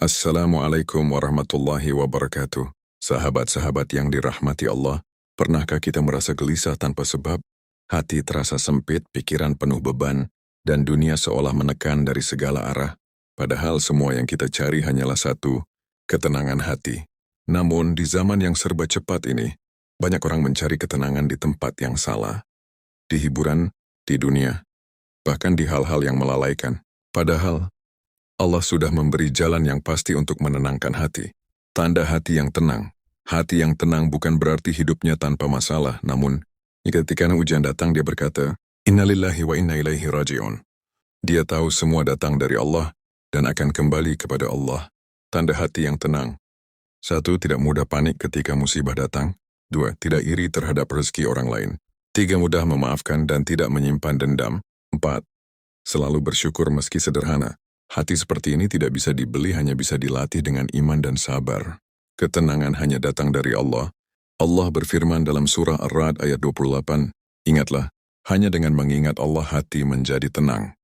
Assalamualaikum warahmatullahi wabarakatuh. Sahabat-sahabat yang dirahmati Allah, pernahkah kita merasa gelisah tanpa sebab? Hati terasa sempit, pikiran penuh beban, dan dunia seolah menekan dari segala arah. Padahal semua yang kita cari hanyalah satu, ketenangan hati. Namun di zaman yang serba cepat ini, banyak orang mencari ketenangan di tempat yang salah. Di hiburan, di dunia, bahkan di hal-hal yang melalaikan. Padahal, Allah sudah memberi jalan yang pasti untuk menenangkan hati. Tanda hati yang tenang. Hati yang tenang bukan berarti hidupnya tanpa masalah, namun ketika ujian datang dia berkata, Innalillahi wa inna ilaihi raji'un. Dia tahu semua datang dari Allah dan akan kembali kepada Allah. Tanda hati yang tenang. 1. Tidak mudah panik ketika musibah datang. 2. Tidak iri terhadap rezeki orang lain. 3. Mudah memaafkan dan tidak menyimpan dendam. 4. Selalu bersyukur meski sederhana. Hati seperti ini tidak bisa dibeli, hanya bisa dilatih dengan iman dan sabar. Ketenangan hanya datang dari Allah. Allah berfirman dalam surah Ar-Ra'd ayat 28, Ingatlah, hanya dengan mengingat Allah hati menjadi tenang.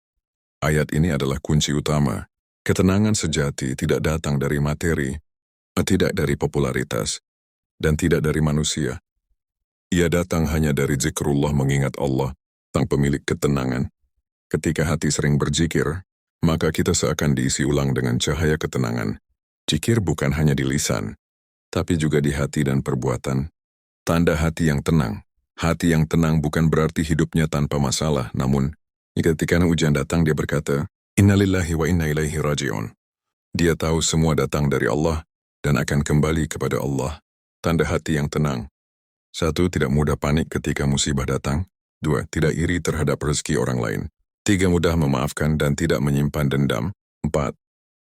Ayat ini adalah kunci utama. Ketenangan sejati tidak datang dari materi, tidak dari popularitas, dan tidak dari manusia. Ia datang hanya dari zikrullah, mengingat Allah, sang pemilik ketenangan. Ketika hati sering berzikir, maka kita seakan diisi ulang dengan cahaya ketenangan. Zikir bukan hanya di lisan, tapi juga di hati dan perbuatan. Tanda hati yang tenang. Hati yang tenang bukan berarti hidupnya tanpa masalah, namun ketika ujian datang dia berkata, Innalillahi wa inna ilaihi raji'un. Dia tahu semua datang dari Allah dan akan kembali kepada Allah. Tanda hati yang tenang. 1. Tidak mudah panik ketika musibah datang. 2. Tidak iri terhadap rezeki orang lain. 3. Mudah memaafkan dan tidak menyimpan dendam. 4.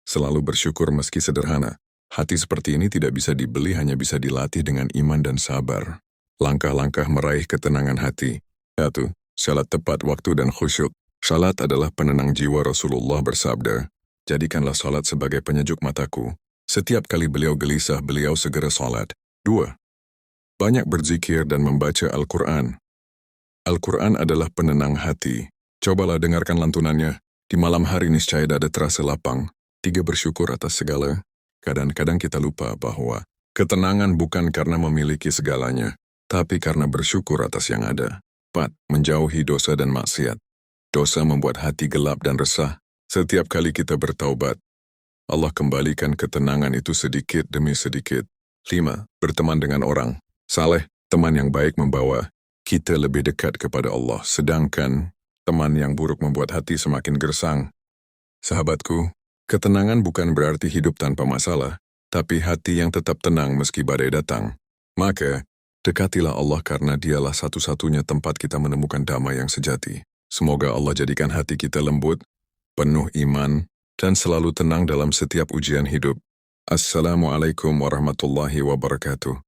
Selalu bersyukur meski sederhana. Hati seperti ini tidak bisa dibeli, hanya bisa dilatih dengan iman dan sabar. Langkah-langkah meraih ketenangan hati. 1. Salat tepat waktu dan khusyuk. Salat adalah penenang jiwa. Rasulullah bersabda, Jadikanlah salat sebagai penyejuk mataku. Setiap kali beliau gelisah, beliau segera salat. 2. Banyak berzikir dan membaca Al-Quran. Al-Quran adalah penenang hati. Cobalah dengarkan lantunannya. Di malam hari niscaya dada terasa lapang. 3. Bersyukur atas segala. Kadang-kadang kita lupa bahwa ketenangan bukan karena memiliki segalanya, tapi karena bersyukur atas yang ada. 4. Menjauhi dosa dan maksiat. Dosa membuat hati gelap dan resah. Setiap kali kita bertaubat, Allah kembalikan ketenangan itu sedikit demi sedikit. 5. Berteman dengan orang saleh. Teman yang baik membawa kita lebih dekat kepada Allah, sedangkan teman yang buruk membuat hati semakin gersang. Sahabatku, ketenangan bukan berarti hidup tanpa masalah, tapi hati yang tetap tenang meski badai datang. Maka, dekatilah Allah karena dialah satu-satunya tempat kita menemukan damai yang sejati. Semoga Allah jadikan hati kita lembut, penuh iman, dan selalu tenang dalam setiap ujian hidup. Assalamualaikum warahmatullahi wabarakatuh.